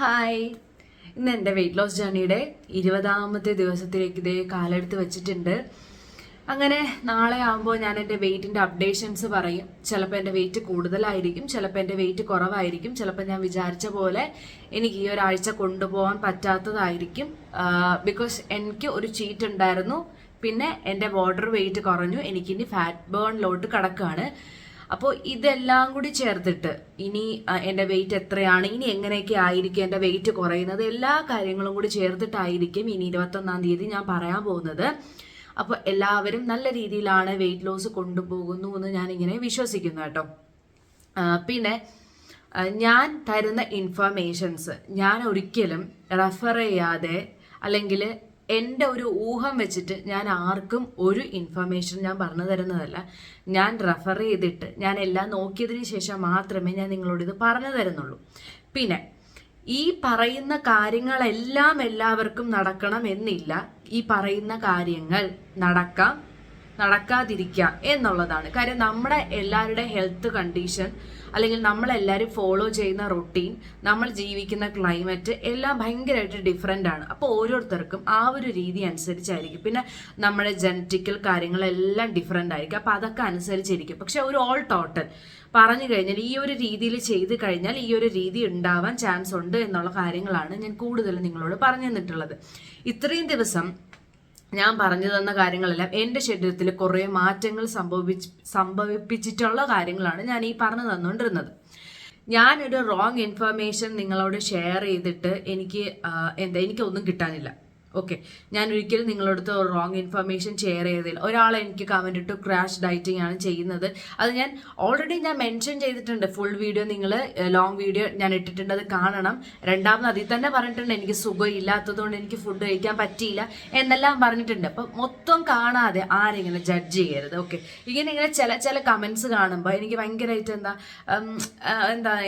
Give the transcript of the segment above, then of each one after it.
Hi, ഇന്ന് എൻ്റെ weight loss ജേർണിയുടെ 20ാമത്തെ ദിവസത്തിലേക്ക് ഇതേ കാലെടുത്ത് വെച്ചിട്ടുണ്ട്. അങ്ങനെ നാളെ ആകുമ്പോൾ ഞാൻ എൻ്റെ വെയിറ്റിൻ്റെ അപ്ഡേഷൻസ് പറയും. ചിലപ്പോൾ എൻ്റെ വെയിറ്റ് കൂടുതലായിരിക്കും, ചിലപ്പോൾ എൻ്റെ വെയിറ്റ് കുറവായിരിക്കും, ചിലപ്പോൾ ഞാൻ വിചാരിച്ച പോലെ എനിക്ക് ഈ ഒരാഴ്ച കൊണ്ടുപോകാൻ പറ്റാത്തതായിരിക്കും. ബിക്കോസ് എനിക്ക് ഒരു ചീറ്റ് ഉണ്ടായിരുന്നു, പിന്നെ എൻ്റെ ബോർഡർ വെയിറ്റ് കുറഞ്ഞു, എനിക്കിനി ഫാറ്റ് ബേണിലോട്ട് കടക്കുകയാണ്. അപ്പോൾ ഇതെല്ലാം കൂടി ചേർത്തിട്ട് ഇനി എൻ്റെ വെയിറ്റ് എത്രയാണ്, ഇനി എങ്ങനെയൊക്കെ ആയിരിക്കും എൻ്റെ വെയിറ്റ് കുറയുന്നത്, എല്ലാ കാര്യങ്ങളും കൂടി ചേർത്തിട്ടായിരിക്കും ഇനി 21-ാം തീയതി ഞാൻ പറയാൻ പോകുന്നത്. അപ്പോൾ എല്ലാവരും നല്ല രീതിയിലാണ് വെയിറ്റ് ലോസ് കൊണ്ടുപോകുന്നു എന്ന് ഞാനിങ്ങനെ വിശ്വസിക്കുന്നു കേട്ടോ. പിന്നെ ഞാൻ തരുന്ന ഇൻഫർമേഷൻസ് ഞാൻ ഒരിക്കലും റെഫർ ചെയ്യാതെ അല്ലെങ്കിൽ എൻ്റെ ഒരു ഊഹം വെച്ചിട്ട് ഞാൻ ആർക്കും ഒരു ഇൻഫർമേഷൻ ഞാൻ പറഞ്ഞു തരുന്നതല്ല. ഞാൻ റെഫർ ചെയ്തിട്ട് ഞാൻ എല്ലാം നോക്കിയതിന് ശേഷം മാത്രമേ ഞാൻ നിങ്ങളോട് ഇത് പറഞ്ഞു തരുന്നുള്ളൂ. പിന്നെ ഈ പറയുന്ന കാര്യങ്ങളെല്ലാം എല്ലാവർക്കും നടക്കണം എന്നില്ല. ഈ പറയുന്ന കാര്യങ്ങൾ നടക്കാതിരിക്കാം എന്നുള്ളതാണ് കാര്യം. നമ്മുടെ എല്ലാവരുടെ ഹെൽത്ത് കണ്ടീഷൻ അല്ലെങ്കിൽ നമ്മളെല്ലാവരും ഫോളോ ചെയ്യുന്ന റൊട്ടീൻ, നമ്മൾ ജീവിക്കുന്ന ക്ലൈമറ്റ് എല്ലാം ഭയങ്കരമായിട്ട് ഡിഫറെൻ്റ് ആണ്. അപ്പോൾ ഓരോരുത്തർക്കും ആ ഒരു രീതി അനുസരിച്ചായിരിക്കും. പിന്നെ നമ്മുടെ ജനറ്റിക്കൽ കാര്യങ്ങളെല്ലാം ഡിഫറെൻ്റ് ആയിരിക്കും. അപ്പോൾ അതൊക്കെ അനുസരിച്ചിരിക്കും. പക്ഷെ ഒരു ഓൾ ടോട്ടൽ പറഞ്ഞു കഴിഞ്ഞാൽ ഈ ഒരു രീതിയിൽ ചെയ്ത് കഴിഞ്ഞാൽ ഈ ഒരു രീതി ഉണ്ടാവാൻ ചാൻസ് ഉണ്ട് എന്നുള്ള കാര്യങ്ങളാണ് ഞാൻ കൂടുതൽ നിങ്ങളോട് പറഞ്ഞു തന്നിട്ടുള്ളത്. ഇത്രയും ദിവസം ഞാൻ പറഞ്ഞു തന്ന കാര്യങ്ങളെല്ലാം എൻ്റെ ശരീരത്തിൽ കുറേ മാറ്റങ്ങൾ സംഭവിപ്പിച്ചിട്ടുള്ള കാര്യങ്ങളാണ് ഞാൻ ഈ പറഞ്ഞു തന്നുകൊണ്ടിരുന്നത്. ഞാനൊരു റോങ് ഇൻഫർമേഷൻ നിങ്ങളോട് ഷെയർ ചെയ്തിട്ട് എനിക്കൊന്നും കിട്ടാനില്ല. ഓക്കെ, ഞാൻ ഒരിക്കലും നിങ്ങളടുത്ത് റോങ് ഇൻഫർമേഷൻ ഷെയർ ചെയ്തില്ല. ഒരാളെ എനിക്ക് കമൻറ്റ് ഇട്ടു ക്രാഷ് ഡയറ്റിംഗ് ആണ് ചെയ്യുന്നത്. അത് ഞാൻ ഓൾറെഡി മെൻഷൻ ചെയ്തിട്ടുണ്ട്. ഫുൾ വീഡിയോ നിങ്ങൾ ലോങ് വീഡിയോ ഞാൻ ഇട്ടിട്ടുണ്ട്, അത് കാണണം. രണ്ടാമത് അതിൽ തന്നെ പറഞ്ഞിട്ടുണ്ട് എനിക്ക് സുഖം ഇല്ലാത്തതുകൊണ്ട് എനിക്ക് ഫുഡ് കഴിക്കാൻ പറ്റിയില്ല എന്നെല്ലാം പറഞ്ഞിട്ടുണ്ട്. അപ്പം മൊത്തം കാണാതെ ആരെങ്കിലും ജഡ്ജ് ചെയ്യരുത്. ഓക്കെ, ഇങ്ങനെ ചില കമൻസ് കാണുമ്പോൾ എനിക്ക് ഭയങ്കരമായിട്ട്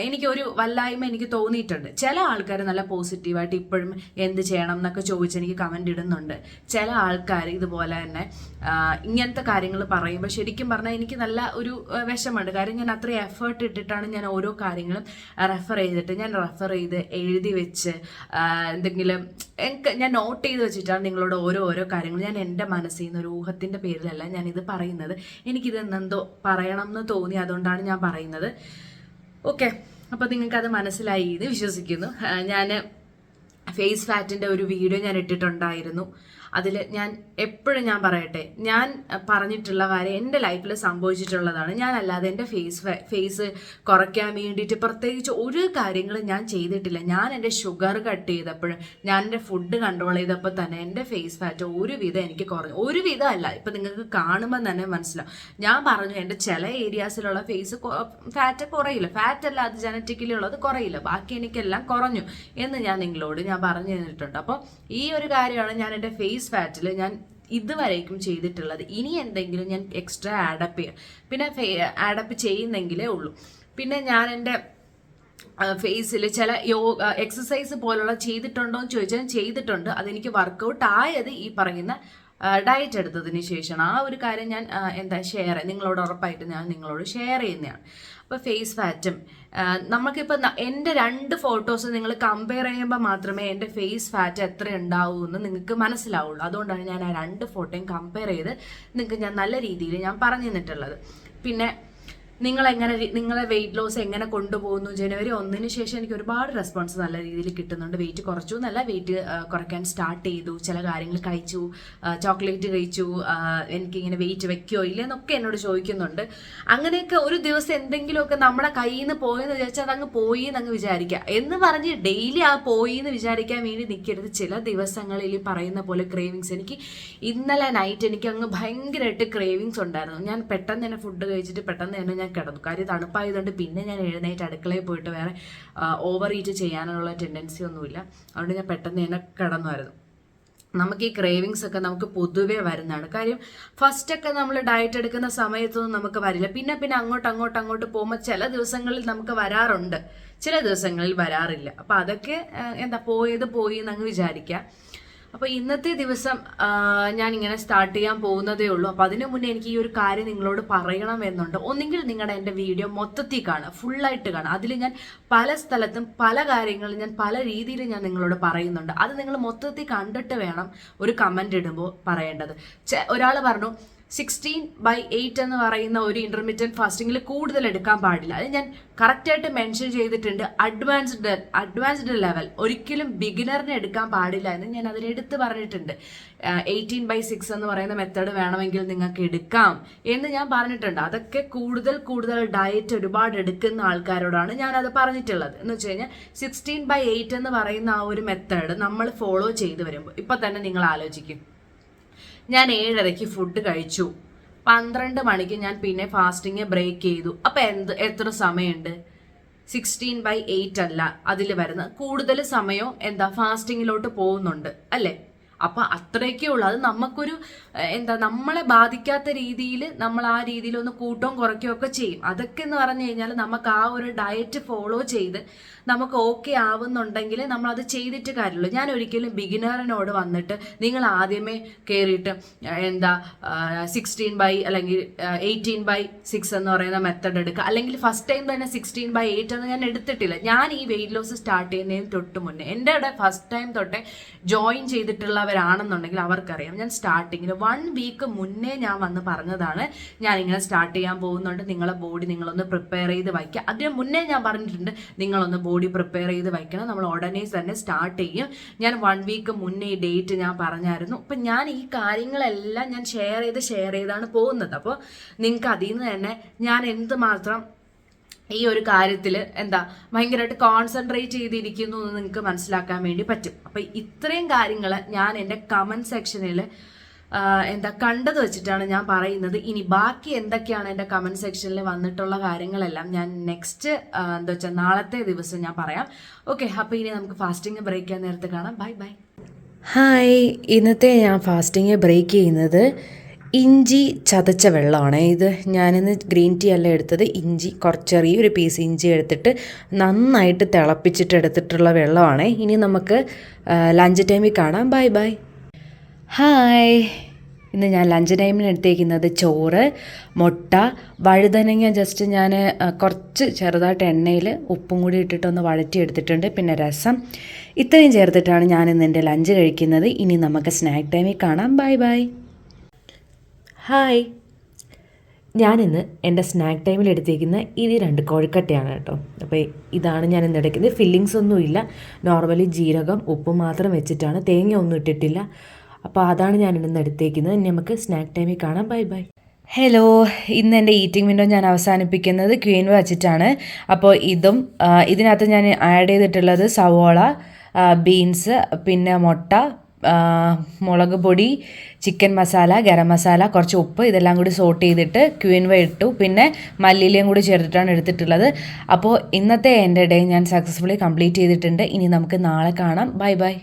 എനിക്കൊരു വല്ലായ്മ എനിക്ക് തോന്നിയിട്ടുണ്ട്. ചില ആൾക്കാർ നല്ല പോസിറ്റീവായിട്ട് ഇപ്പോഴും എന്ത് ചെയ്യണം എന്നൊക്കെ ചോദിച്ച് എനിക്ക് കമൻ്റ് ഇടുന്നുണ്ട്. ചില ആൾക്കാർ ഇതുപോലെ തന്നെ ഇങ്ങനത്തെ കാര്യങ്ങൾ പറയുമ്പോൾ ശരിക്കും പറഞ്ഞാൽ എനിക്ക് നല്ല ഒരു വിഷമമുണ്ട്. കാര്യം ഞാൻ അത്രയും എഫേർട്ട് ഇട്ടിട്ടാണ് ഞാൻ ഓരോ കാര്യങ്ങളും റെഫർ ചെയ്ത് എഴുതി വെച്ച് എന്തെങ്കിലും ഞാൻ നോട്ട് ചെയ്ത് വെച്ചിട്ടാണ് നിങ്ങളോട് ഓരോ കാര്യങ്ങൾ ഞാൻ എൻ്റെ മനസ്സിൽ നിന്ന് ഒരു ഊഹത്തിൻ്റെ പേരിലല്ല ഞാനിത് പറയുന്നത്. എനിക്കിത് എന്തോ പറയണം എന്ന് തോന്നി, അതുകൊണ്ടാണ് ഞാൻ പറയുന്നത്. ഓക്കെ, അപ്പോൾ നിങ്ങൾക്കത് മനസ്സിലായി എന്ന് വിശ്വസിക്കുന്നു. ഞാൻ ഫേസ് ഫാറ്റിൻ്റെ ഒരു വീഡിയോ ഞാൻ ഇട്ടിട്ടുണ്ടായിരുന്നു. അതിൽ ഞാൻ എപ്പോഴും ഞാൻ പറയട്ടെ, ഞാൻ പറഞ്ഞിട്ടുള്ള കാര്യം എൻ്റെ ലൈഫിൽ സംഭവിച്ചിട്ടുള്ളതാണ്. ഞാനല്ലാതെ എൻ്റെ ഫേസ് കുറയ്ക്കാൻ വേണ്ടിയിട്ട് പ്രത്യേകിച്ച് ഒരു കാര്യങ്ങളും ഞാൻ ചെയ്തിട്ടില്ല. ഞാൻ എൻ്റെ ഷുഗർ കട്ട് ചെയ്തപ്പോഴും ഞാൻ എൻ്റെ ഫുഡ് കൺട്രോൾ ചെയ്തപ്പോൾ തന്നെ എൻ്റെ ഫേസ് ഫാറ്റ് ഒരുവിധം എനിക്ക് കുറഞ്ഞു. ഒരുവിധം അല്ല, ഇപ്പം നിങ്ങൾക്ക് കാണുമ്പോൾ തന്നെ മനസ്സിലാവും. ഞാൻ പറഞ്ഞു എൻ്റെ ചില ഏരിയാസിലുള്ള ഫേസ് ഫാറ്റ് കുറയില്ല, ഫാറ്റ് അല്ല അത് ജനറ്റിക്കലി ഉള്ളത് കുറയില്ല, ബാക്കി എനിക്കെല്ലാം കുറഞ്ഞു എന്ന് ഞാൻ നിങ്ങളോട് പറഞ്ഞു തന്നിട്ടുണ്ട്. അപ്പോൾ ഈ ഒരു കാര്യമാണ് ഞാൻ എൻ്റെ ഫേസ് ഫാറ്റിൽ ഞാൻ ഇതുവരേക്കും ചെയ്തിട്ടുള്ളത്. ഇനി എന്തെങ്കിലും ഞാൻ എക്സ്ട്രാ ആഡപ്പ് പിന്നെ ആഡപ്പ് ചെയ്യുന്നെങ്കിലേ ഉള്ളൂ. പിന്നെ ഞാൻ എൻ്റെ ഫേസിൽ ചില എക്സസൈസ് പോലുള്ള ചെയ്തിട്ടുണ്ടോ എന്ന് ചോദിച്ചാൽ ചെയ്തിട്ടുണ്ട്. അതെനിക്ക് വർക്കൗട്ട് ആയത് ഈ പറയുന്ന ഡയറ്റ് എടുത്തതിന് ശേഷമാണ്. ആ ഒരു കാര്യം ഞാൻ നിങ്ങളോട് ഉറപ്പായിട്ട് ഞാൻ നിങ്ങളോട് ഷെയർ ചെയ്യുന്നതാണ്. അപ്പോൾ ഫേസ് ഫാറ്റും നമുക്കിപ്പോൾ എൻ്റെ 2 ഫോട്ടോസ് നിങ്ങൾ കമ്പയർ ചെയ്യുമ്പോൾ മാത്രമേ എൻ്റെ ഫേസ് ഫാറ്റ് എത്ര ഉണ്ടാവൂ എന്ന് നിങ്ങൾക്ക് മനസ്സിലാവുള്ളൂ. അതുകൊണ്ടാണ് ഞാൻ ആ 2 ഫോട്ടോയും കമ്പയർ ചെയ്ത് നിങ്ങൾക്ക് ഞാൻ നല്ല രീതിയിൽ ഞാൻ പറഞ്ഞു തന്നിട്ടുള്ളത്. പിന്നെ നിങ്ങളെ വെയിറ്റ് ലോസ് എങ്ങനെ കൊണ്ടുപോകുന്നു. ജനുവരി 1-ന് ശേഷം എനിക്ക് ഒരുപാട് റെസ്പോൺസ് നല്ല രീതിയിൽ കിട്ടുന്നുണ്ട്. വെയിറ്റ് കുറച്ചു എന്നല്ല, വെയിറ്റ് കുറയ്ക്കാൻ സ്റ്റാർട്ട് ചെയ്തു, ചില കാര്യങ്ങൾ കഴിച്ചു, ചോക്ലേറ്റ് കഴിച്ചു, എനിക്കിങ്ങനെ വെയിറ്റ് വെക്കുകയോ ഇല്ലെന്നൊക്കെ എന്നോട് ചോദിക്കുന്നുണ്ട്. അങ്ങനെയൊക്കെ ഒരു ദിവസം എന്തെങ്കിലുമൊക്കെ നമ്മുടെ കയ്യിൽ നിന്ന് പോയെന്ന് വിചാരിച്ചാൽ അതങ്ങ് പോയി എന്നങ്ങ് വിചാരിക്കുക എന്ന് പറഞ്ഞ് ഡെയിലി ആ പോയി എന്ന് വിചാരിക്കാൻ വേണ്ടി നിൽക്കരുത്. ചില ദിവസങ്ങളിൽ പറയുന്ന പോലെ ക്രേവിങ്സ്, എനിക്ക് ഇന്നലെ നൈറ്റ് എനിക്ക് അങ്ങ് ഭയങ്കരമായിട്ട് ക്രേവിങ്സ് ഉണ്ടായിരുന്നു. ഞാൻ പെട്ടെന്ന് തന്നെ ഫുഡ് കഴിച്ചിട്ട് പെട്ടെന്ന് തന്നെ ഞാൻ കിടന്നു. കാര്യം തണുപ്പായതുകൊണ്ട് പിന്നെ ഞാൻ എഴുന്നേറ്റ് അടുക്കളയിൽ പോയിട്ട് വേറെ ഓവർ ഈറ്റ് ചെയ്യാനുള്ള ടെൻഡൻസി ഒന്നുമില്ല. അതുകൊണ്ട് ഞാൻ പെട്ടെന്ന് തന്നെ കിടന്നുമായിരുന്നു. നമുക്ക് ഈ ക്രേവിങ്സ് ഒക്കെ നമുക്ക് പൊതുവേ വരുന്നതാണ്. കാര്യം ഫസ്റ്റൊക്കെ നമ്മൾ ഡയറ്റ് എടുക്കുന്ന സമയത്തൊന്നും നമുക്ക് വരില്ല. പിന്നെ അങ്ങോട്ട് പോകുമ്പോൾ ചില ദിവസങ്ങളിൽ നമുക്ക് വരാറുണ്ട്, ചില ദിവസങ്ങളിൽ വരാറില്ല. അപ്പം അതൊക്കെ പോയി എന്നങ്ങ് വിചാരിക്കുക. അപ്പോൾ ഇന്നത്തെ ദിവസം ഞാൻ ഇങ്ങനെ സ്റ്റാർട്ട് ചെയ്യാൻ പോകുന്നതേ ഉള്ളൂ. അപ്പോൾ അതിനു മുന്നേ എനിക്ക് ഈ ഒരു കാര്യം നിങ്ങളോട് പറയണമെന്നുണ്ട്. ഒന്നെങ്കിൽ നിങ്ങളുടെ എൻ്റെ വീഡിയോ മൊത്തത്തിൽ കാണുക, ഫുള്ളായിട്ട് കാണുക. അതിൽ ഞാൻ പല സ്ഥലത്തും പല കാര്യങ്ങളും ഞാൻ പല രീതിയിൽ ഞാൻ നിങ്ങളോട് പറയുന്നുണ്ട്. അത് നിങ്ങൾ മൊത്തത്തിൽ കണ്ടിട്ട് വേണം ഒരു കമൻറ്റ് ഇടുമ്പോൾ പറയേണ്ടത്. ഒരാൾ പറഞ്ഞു 16/8 എന്ന് പറയുന്ന ഒരു ഇന്റർമീഡിയറ്റ് ഫാസ്റ്റിംഗിൽ കൂടുതൽ എടുക്കാൻ പാടില്ല. അത് ഞാൻ കറക്റ്റായിട്ട് മെൻഷൻ ചെയ്തിട്ടുണ്ട്. അഡ്വാൻസ്ഡ് ലെവൽ ഒരിക്കലും ബിഗിനറിന് എടുക്കാൻ പാടില്ല എന്ന് ഞാൻ അതിനെടുത്ത് പറഞ്ഞിട്ടുണ്ട്. 18/6 എന്ന് പറയുന്ന മെത്തേഡ് വേണമെങ്കിൽ നിങ്ങൾക്ക് എടുക്കാം എന്ന് ഞാൻ പറഞ്ഞിട്ടുണ്ട്. അതൊക്കെ കൂടുതൽ ഡയറ്റ് ഒരുപാട് എടുക്കുന്ന ആൾക്കാരോടാണ് ഞാനത് പറഞ്ഞിട്ടുള്ളത്. എന്ന് വെച്ച് കഴിഞ്ഞാൽ 16/8 എന്ന് പറയുന്ന ആ ഒരു മെത്തേഡ് നമ്മൾ ഫോളോ ചെയ്ത് വരുമ്പോൾ ഇപ്പം തന്നെ നിങ്ങൾ ആലോചിക്കും, ഞാൻ 7:30 ഫുഡ് കഴിച്ചു, 12 മണിക്ക് ഞാൻ പിന്നെ ഫാസ്റ്റിംഗ് ബ്രേക്ക് ചെയ്തു. അപ്പം എത്ര സമയമുണ്ട്? 16/8 അല്ല അതിൽ വരുന്നത്. കൂടുതൽ സമയം ഫാസ്റ്റിങ്ങിലോട്ട് പോകുന്നുണ്ട് അല്ലേ? അപ്പം അത്രയൊക്കെ ഉള്ളൂ. അത് നമുക്കൊരു നമ്മളെ ബാധിക്കാത്ത രീതിയിൽ നമ്മൾ ആ രീതിയിൽ ഒന്ന് കൂട്ടവും കുറയ്ക്കുകയും ഒക്കെ ചെയ്യും. അതൊക്കെ എന്ന് പറഞ്ഞു കഴിഞ്ഞാൽ നമുക്ക് ആ ഒരു ഡയറ്റ് ഫോളോ ചെയ്ത് നമുക്ക് ഓക്കെ ആവുന്നുണ്ടെങ്കിൽ നമ്മൾ അത് ചെയ്തിട്ട് കാര്യമുള്ളൂ. ഞാൻ ഒരിക്കലും ബിഗിനറിനോട് വന്നിട്ട് നിങ്ങൾ ആദ്യമേ കയറിയിട്ട് 16 അല്ലെങ്കിൽ 18/6 എന്ന് പറയുന്ന മെത്തഡ് എടുക്കുക, അല്ലെങ്കിൽ ഫസ്റ്റ് ടൈം തന്നെ 16/8 എന്ന് ഞാൻ എടുത്തിട്ടില്ല. ഞാൻ ഈ വെയിറ്റ് ലോസ് സ്റ്റാർട്ട് ചെയ്യുന്നതിന് തൊട്ട് മുന്നേ എൻ്റെ അവിടെ ഫസ്റ്റ് ടൈം തൊട്ടേ ജോയിൻ ചെയ്തിട്ടുള്ളവരാണെന്നുണ്ടെങ്കിൽ അവർക്കറിയാം. ഞാൻ സ്റ്റാർട്ടിങ്ങിൽ 1 വീക്ക് മുന്നേ ഞാൻ വന്ന് പറഞ്ഞതാണ് ഞാനിങ്ങനെ സ്റ്റാർട്ട് ചെയ്യാൻ പോകുന്നുണ്ട്, നിങ്ങളെ ബോഡി നിങ്ങളൊന്ന് പ്രിപ്പയർ ചെയ്ത് വയ്ക്കുക. അതിന് മുന്നേ ഞാൻ പറഞ്ഞിട്ടുണ്ട് നിങ്ങളൊന്ന് ബോഡി പ്രിപ്പയർ ചെയ്ത് വയ്ക്കണം, നമ്മൾ ഉടനെ തന്നെ സ്റ്റാർട്ട് ചെയ്യും. ഞാൻ 1 വീക്ക് മുന്നേ ഈ ഡേറ്റ് ഞാൻ പറഞ്ഞായിരുന്നു. അപ്പം ഞാൻ ഈ കാര്യങ്ങളെല്ലാം ഞാൻ ഷെയർ ചെയ്താണ് പോകുന്നത്. അപ്പോൾ നിങ്ങൾക്ക് അതിൽ നിന്ന് തന്നെ ഞാൻ എന്തുമാത്രം ഈ ഒരു കാര്യത്തിൽ ഭയങ്കരമായിട്ട് കോൺസെൻട്രേറ്റ് ചെയ്തിരിക്കുന്നു എന്ന് നിങ്ങൾക്ക് മനസ്സിലാക്കാൻ വേണ്ടി പറ്റും. അപ്പം ഇത്രയും കാര്യങ്ങൾ ഞാൻ എൻ്റെ കമൻറ്റ് സെക്ഷനിൽ കണ്ടത് വെച്ചിട്ടാണ് ഞാൻ പറയുന്നത്. ഇനി ബാക്കി എന്തൊക്കെയാണ് എൻ്റെ കമൻറ്റ് സെക്ഷനിൽ വന്നിട്ടുള്ള കാര്യങ്ങളെല്ലാം ഞാൻ നെക്സ്റ്റ് നാളത്തെ ദിവസം ഞാൻ പറയാം. ഓക്കെ, അപ്പോൾ ഇനി നമുക്ക് ഫാസ്റ്റിംഗ് ബ്രേക്ക് ചെയ്യാൻ നേരത്തെ കാണാം. ബൈ. ഹായ്, ഇന്നത്തെ ഞാൻ ഫാസ്റ്റിംഗ് ബ്രേക്ക് ചെയ്യുന്നത് ഇഞ്ചി ചതച്ച വെള്ളമാണ്. ഇത് ഞാനിന്ന് ഗ്രീൻ ടീ അല്ല എടുത്തത്, ഇഞ്ചി ചെറിയൊരു പീസ് ഇഞ്ചി എടുത്തിട്ട് നന്നായിട്ട് തിളപ്പിച്ചിട്ട് എടുത്തിട്ടുള്ള വെള്ളമാണ്. ഇനി നമുക്ക് ലഞ്ച് ടൈമിൽ കാണാം. ബൈ. ഹായ്, ഇന്ന് ഞാൻ ലഞ്ച് ടൈമിന് എടുത്തേക്കുന്നത് ചോറ്, മുട്ട, വഴുതനങ്ങ ജസ്റ്റ് ഞാൻ കുറച്ച് ചെറുതായിട്ട് എണ്ണയിൽ ഉപ്പും കൂടി ഇട്ടിട്ടൊന്ന് വഴറ്റി എടുത്തിട്ടുണ്ട്, പിന്നെ രസം. ഇത്രയും ചേർത്തിട്ടാണ് ഞാനിന്ന് എൻ്റെ ലഞ്ച് കഴിക്കുന്നത്. ഇനി നമുക്ക് സ്നാക്ക് ടൈമിൽ കാണാം. ബൈ. ഹായ്, ഞാനിന്ന് എൻ്റെ സ്നാക്ക് ടൈമിൽ എടുത്തേക്കുന്ന ഇത് 2 കോഴിക്കട്ടയാണ് കേട്ടോ. അപ്പോൾ ഇതാണ് ഞാൻ ഇന്ന് എടുക്കുന്നത്. ഫില്ലിങ്സ് ഒന്നുമില്ല, നോർമലി ജീരകം ഉപ്പ് മാത്രം വെച്ചിട്ടാണ്, തേങ്ങ ഒന്നും ഇട്ടിട്ടില്ല. അപ്പോൾ അതാണ് ഞാൻ ഇന്ന് എടുത്തേക്കുന്നത്. ഇനി നമുക്ക് സ്നാക്ക് ടൈമിൽ കാണാം. ബൈ. ഹലോ, ഇന്ന് എൻ്റെ ഈറ്റിംഗ് വിൻഡോ ഞാൻ അവസാനിപ്പിക്കുന്നത് ക്വീൻ വച്ചിട്ടാണ്. അപ്പോൾ ഇതിനകത്ത് ഞാൻ ആഡ് ചെയ്തിട്ടുള്ളത് സവോള, ബീൻസ്, പിന്നെ മുട്ട, മുളക് പൊടി, ചിക്കൻ മസാല, ഗരം മസാല, കുറച്ച് ഉപ്പ്, ഇതെല്ലാം കൂടി സോട്ട് ചെയ്തിട്ട് ക്വീൻവ ഇട്ടു, പിന്നെ മല്ലിയിലയും കൂടി ചേർത്തിട്ടാണ് എടുത്തിട്ടുള്ളത്. അപ്പോൾ ഇന്നത്തെ എൻ്റെ ഡേ ഞാൻ സക്സസ്ഫുള്ളി കംപ്ലീറ്റ് ചെയ്തിട്ടുണ്ട്. ഇനി നമുക്ക് നാളെ കാണാം. ബൈ.